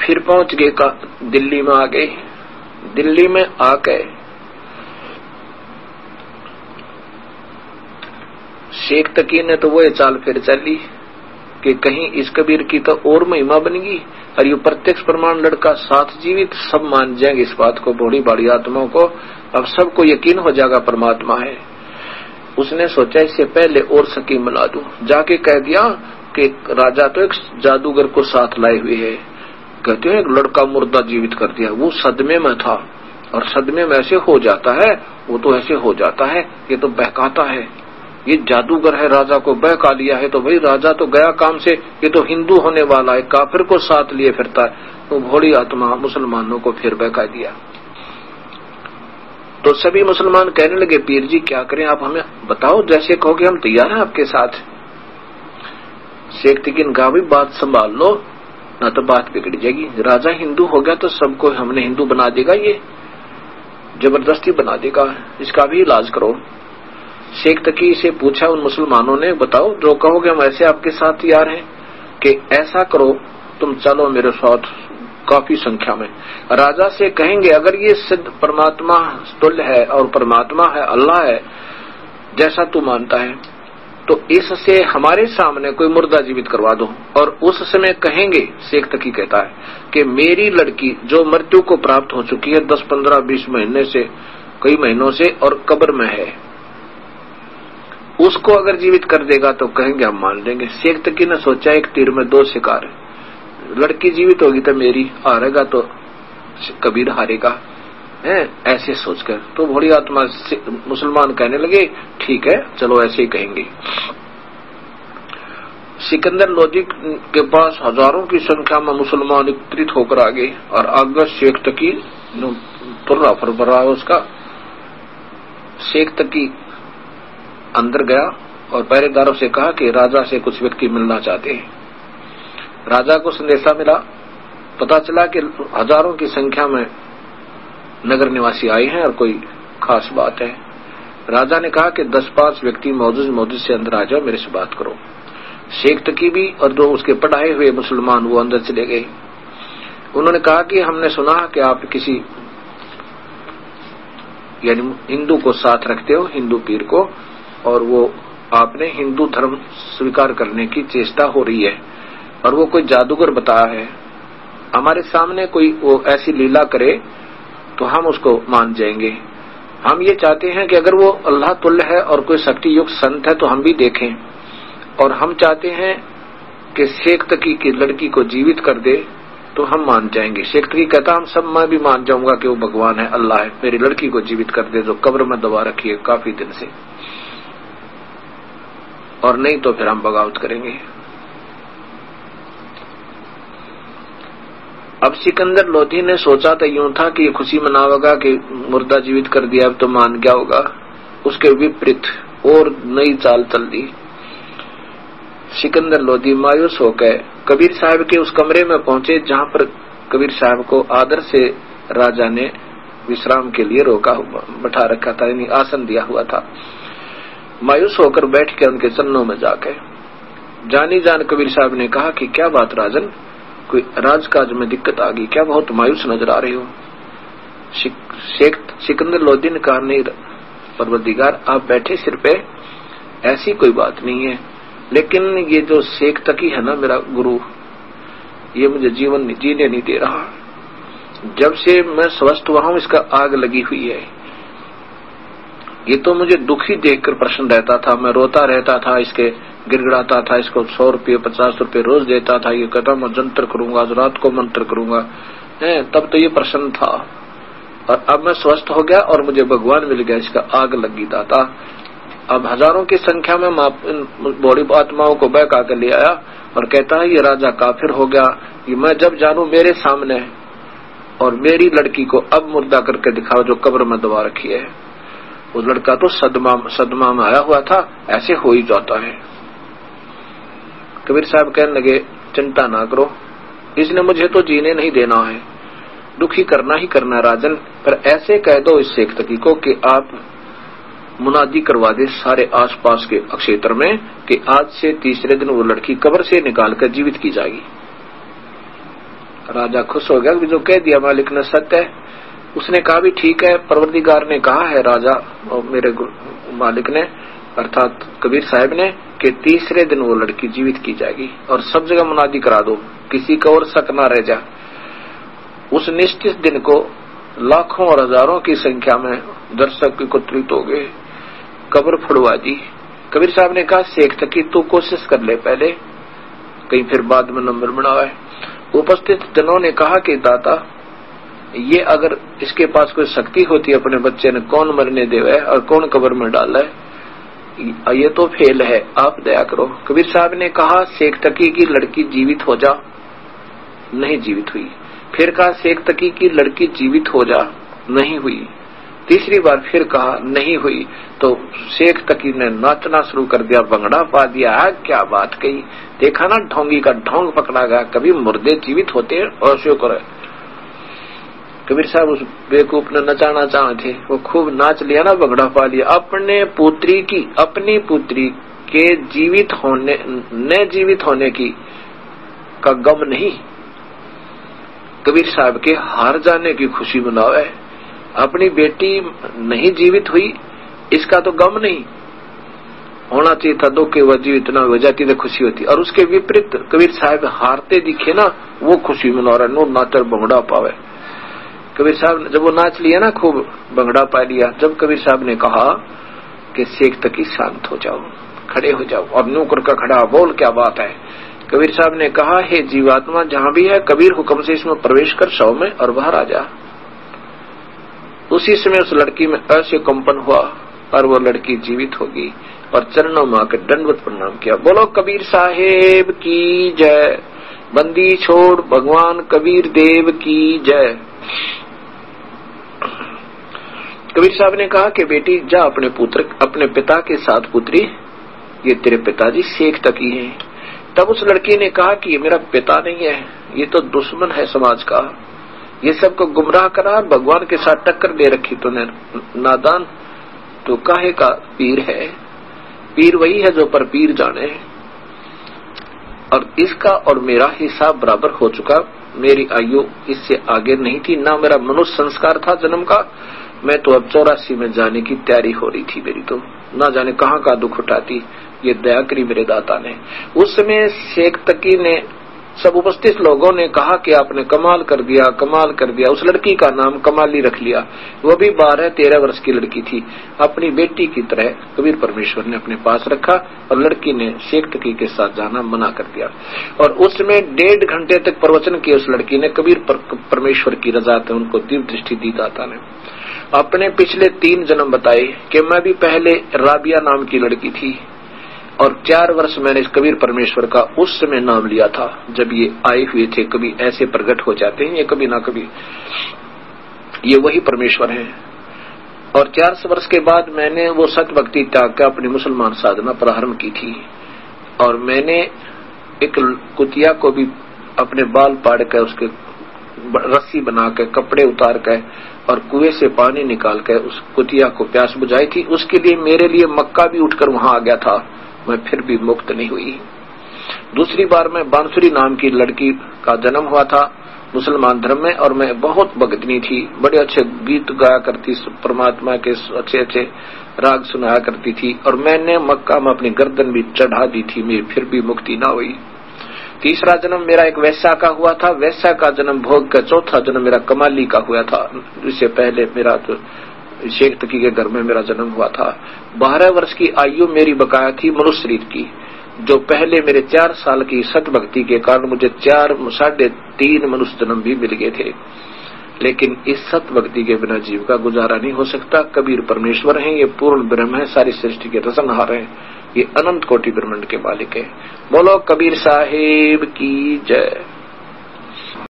फिर पहुंच गए दिल्ली में आ गए। दिल्ली में आके शेख तकी ने तो वो चाल फिर चली कि कहीं इस कबीर की तो और महिमा बनेगी, और ये प्रत्यक्ष प्रमाण लड़का साथ जीवित, सब मान जाएंगे इस बात को, बड़ी बड़ी आत्माओं को, अब सबको यकीन हो जाएगा परमात्मा है। उसने सोचा इससे पहले और स्कीम बना दूं, जाके कह दिया कि राजा तो एक जादूगर को साथ लाए हुए है, कहते हैं एक लड़का मुर्दा जीवित कर दिया। वो सदमे में था, और सदमे में ऐसे हो जाता है, वो तो ऐसे हो जाता है, ये तो बहकाता है, ये जादूगर है, राजा को बहका लिया है, तो भाई राजा तो गया काम से, ये तो हिंदू होने वाला है, काफिर को साथ लिए फिरता है। तो भोली आत्मा मुसलमानों को फिर बहका दिया। तो सभी मुसलमान कहने लगे पीर जी क्या करें, आप हमें बताओ, जैसे कहोगे हम तैयार हैं आपके साथ। शेख तकीन कहा, भी बात संभाल लो ना तो बात बिगड़ जाएगी, राजा हिंदू हो गया तो सबको हमने हिंदू बना देगा, ये जबरदस्ती बना देगा, इसका भी इलाज करो। शेख तकी से पूछा उन मुसलमानों ने, बताओ जो कहोगे हम ऐसे आपके साथ तैयार हैं, कि ऐसा करो तुम चलो मेरे साथ काफी संख्या में। राजा से कहेंगे अगर ये सिद्ध परमात्मा तुल्य है और परमात्मा है, अल्लाह है जैसा तू मानता है, तो इससे हमारे सामने कोई मुर्दा जीवित करवा दो। और उस समय कहेंगे, शेख तकी कहता है कि मेरी लड़की जो मृत्यु को प्राप्त हो चुकी है 10, 15, 20 महीने से, कई महीनों से, और कब्र में है, उसको अगर जीवित कर देगा तो कहेंगे हम मान लेंगे। शेख तकी ने सोचा एक तीर में दो शिकार, लड़की जीवित होगी तो मेरी, हारेगा तो कबीर हारेगा, है ऐसे सोचकर। तो बड़ी आत्मा मुसलमान कहने लगे ठीक है चलो ऐसे ही कहेंगे। सिकंदर लोदी के पास हजारों की संख्या में मुसलमान एकत्रित होकर आ गए, और आगे शेख तकी तुर्रा फरबरा उसका। शेख तकी अंदर गया और पहरेदारों से कहा कि राजा से कुछ व्यक्ति मिलना चाहते हैं। राजा को संदेशा मिला, पता चला कि हजारों की संख्या में नगर निवासी आए हैं और कोई खास बात है। राजा ने कहा कि 10-5 व्यक्ति मौजूद से अंदर आ जाओ, मेरे से बात करो। शेख तकी भी और दो उसके पढ़ाए हुए मुसलमान वो अंदर चले गए। उन्होंने कहा कि हमने सुना कि आप किसी यानी हिंदू को साथ रखते हो, हिंदू पीर को, और वो आपने हिंदू धर्म स्वीकार करने की चेष्टा हो रही है, और वो कोई जादूगर बताया है, हमारे सामने कोई वो ऐसी लीला करे तो हम उसको मान जाएंगे। हम ये चाहते हैं कि अगर वो अल्लाह तुल्य है और कोई शक्ति युक्त संत है तो हम भी देखें, और हम चाहते हैं कि शेख तकी की लड़की को जीवित कर दे तो हम मान जाएंगे। शेख तकी कहता हम सब, मैं भी मान जाऊंगा कि वो भगवान है, अल्लाह है, मेरी लड़की को जीवित कर दे जो कब्र में दबा रखी है काफी दिन से, और नहीं तो फिर हम बगावत करेंगे। अब सिकंदर लोधी ने सोचा था यूं था कि ये खुशी मनावेगा कि मुर्दा जीवित कर दिया, अब तो मान गया होगा। उसके विपरीत और नई चाल चल दी। सिकंदर लोधी मायूस होकर कबीर साहब के उस कमरे में पहुंचे जहां पर कबीर साहब को आदर से राजा ने विश्राम के लिए रोका बैठा रखा था, यानी आसन दिया हुआ था। मायूस होकर बैठ के उनके चरणों में जाके जानी जान कबीर साहब ने कहा कि क्या बात राजन, कोई राजकाज में दिक्कत आ गई क्या, बहुत मायूस नजर आ रहे हो। शेख सिकंदर लोधी ने कहा नहीं परवरदिगार आप बैठे सिर पे, ऐसी कोई बात नहीं है, लेकिन ये जो शेख तकी है ना मेरा गुरु, ये मुझे जीवन जीने नहीं दे रहा। जब से मैं स्वस्थ हुआ हूं इसका आग लगी हुई है। ये तो मुझे दुखी देखकर प्रश्न रहता था, मैं रोता रहता था, इसके गिड़गिड़ाता था, इसको 100 रुपये 50 रुपये रोज देता था, ये कहता मैं जंतर करूंगा, आज रात को मंत्र करूंगा, तब तो ये प्रश्न था। और अब मैं स्वस्थ हो गया और मुझे भगवान मिल गया, इसका आग लगी दाता। अब हजारों की संख्या में बड़ी आत्माओं को बहका कर ले आया और कहता है ये राजा काफिर हो गया, ये मैं जब जानू मेरे सामने, और मेरी लड़की को अब मुर्दा करके दिखाओ जो कब्र में दबा रखी है। वो लड़का तो सदमा में आया हुआ था, ऐसे हो ही जाता है। कबीर साहब कहने लगे चिंता ना करो, इसने मुझे तो जीने नहीं देना है, दुखी करना ही करना है राजन, पर ऐसे कह दो इस शेख तकी को कि आप मुनादी करवा दे सारे आसपास के क्षेत्र में कि आज से तीसरे दिन वो लड़की कब्र से निकालकर जीवित की जाएगी। राजा खुश हो गया कि जो कह दिया मालिक ने सत्य है। उसने कहा भी ठीक है, परवरदिगार ने कहा है राजा और मेरे मालिक ने अर्थात कबीर साहब ने कि तीसरे दिन वो लड़की जीवित की जाएगी और सब जगह मुनादी करा दो, किसी का और शक ना रह जा। उस निश्चित दिन को लाखों और हजारों की संख्या में दर्शक एकत्रित हो गए। कब्र फुड़वा दी। कबीर साहब ने कहा शेख तकी तू कोशिश कर ले पहले, कहीं फिर बाद में नंबर बनावे। उपस्थित जनों ने कहा कि दाता ये अगर इसके पास कोई शक्ति होती अपने बच्चे ने कौन मरने देवे और कौन कब्र में डाला है, ये तो फेल है, आप दया करो। कबीर साहब ने कहा शेख तकी की लड़की जीवित हो जा, नहीं जीवित हुई। फिर कहा शेख तकी की लड़की जीवित हो जा, नहीं हुई। तीसरी बार फिर कहा नहीं हुई तो शेख तकी ने नाचना शुरू कर दिया, भंगड़ा पा दिया। क्या बात कही, देखा ना ढोंगी का ढोंग पकड़ा गया, कभी मुर्दे जीवित होते और शुक्र है। कबीर साहब उस बेवकूफ ने नचाना चाहते थे, वो खूब नाच लिया ना, भंगड़ा पा लिया। अपनी पुत्री के जीवित होने न जीवित होने की का गम नहीं, कबीर साहब के हार जाने की खुशी मनावे। अपनी बेटी नहीं जीवित हुई इसका तो गम नहीं होना चाहिए था, दो के वह जीवित ना हो जाती तो खुशी होती। और उसके विपरीत कबीर साहब हारते दिखे ना, वो खुशी मना रहा, नो नाचर भंगड़ा पावे। कबीर साहब जब वो नाच लिया ना, खूब भंगड़ा पा लिया। जब कबीर साहब ने कहा कि शेख तकी शांत हो जाओ, खड़े हो जाओ, और नौकर का खड़ा बोल क्या बात है। कबीर साहब ने कहा हे जीवात्मा जहां भी है कबीर हुक्म से इसमें प्रवेश कर शव में और बाहर आ जा। उसी समय उस लड़की में ऐसे कंपन हुआ और वो लड़की जीवित होगी और चरणों में आकर दंडवत प्रणाम किया। बोलो कबीर साहेब की जय, बंदी छोड़ भगवान कबीर देव की जय। कबीर साहब ने कहा कि बेटी जा अपने पिता के साथ पुत्री, ये तेरे पिताजी शेख तकी हैं। तब उस लड़की ने कहा कि ये मेरा पिता नहीं है, ये तो दुश्मन है समाज का, ये सबको गुमराह करा, भगवान के साथ टक्कर दे रखी तूने नादान, तो काहे का पीर है। पीर वही है जो पर पीर जाने, और इसका और मेरा हिसाब बराबर हो चुका। मेरी आयु इससे आगे नहीं थी, ना मेरा मनुष्य संस्कार था जन्म का। मैं तो अब 84 में जाने की तैयारी हो रही थी मेरी, तो ना जाने कहाँ का दुख उठाती। ये दया करी मेरे दाता ने। उस समय शेख तकी ने सब उपस्थित लोगों ने कहा कि आपने कमाल कर दिया, कमाल कर दिया। उस लड़की का नाम कमाली रख लिया। वो भी 12-13 वर्ष की लड़की थी, अपनी बेटी की तरह कबीर परमेश्वर ने अपने पास रखा और लड़की ने शेख तकी के साथ जाना मना कर दिया। और उसमें 1.5 घंटे तक प्रवचन किए उस लड़की ने। कबीर परमेश्वर की रजा थे, उनको दिव्य दृष्टि दी दाता ने। अपने पिछले 3 जन्म बताए कि मैं भी पहले राबिया नाम की लड़की थी और 4 वर्ष मैंने इस कबीर परमेश्वर का उस समय नाम लिया था जब ये आए हुए थे। कभी ऐसे प्रकट हो जाते हैं, ये कभी ना कभी ये वही परमेश्वर हैं। और 4 वर्ष के बाद मैंने वो सत भक्ति त्याग कर अपनी मुसलमान साधना प्रारंभ की थी। और मैंने एक कुतिया को भी अपने बाल पाड़ कर, उसके रस्सी बना कर, कपड़े उतार कर और कुएं से पानी निकाल कर उस कुतिया को प्यास बुझाई थी। उसके लिए मेरे लिए मक्का भी उठकर वहां आ गया था, मैं फिर भी मुक्त नहीं हुई। दूसरी बार मैं बांसुरी नाम की लड़की का जन्म हुआ था मुसलमान धर्म में, और मैं बहुत भगतनी थी, बड़े अच्छे गीत गाया करती, परमात्मा के अच्छे अच्छे राग सुनाया करती थी। और मैंने मक्का में अपनी गर्दन भी चढ़ा दी थी, मेरी फिर भी मुक्ति ना हुई। तीसरा जन्म मेरा एक वैश्या का हुआ था, वैश्या का जन्म भोग कर। चौथा जन्म मेरा कमाली का हुआ था, इससे पहले मेरा तो शेख तकी के घर में मेरा जन्म हुआ था। 12 वर्ष की आयु मेरी बकाया थी मनुष्य शरीर की, जो पहले मेरे 4 साल की सत भक्ति के कारण मुझे 3.5 मनुष्य जन्म भी मिल गए थे। लेकिन इस सत भक्ति के बिना जीव का गुजारा नहीं हो सकता। कबीर परमेश्वर हैं, ये पूर्ण ब्रह्म है, सारी सृष्टि के रचनहार हैं, ये अनंत कोटि ब्रह्मांड के मालिक है। बोलो कबीर साहेब की जय।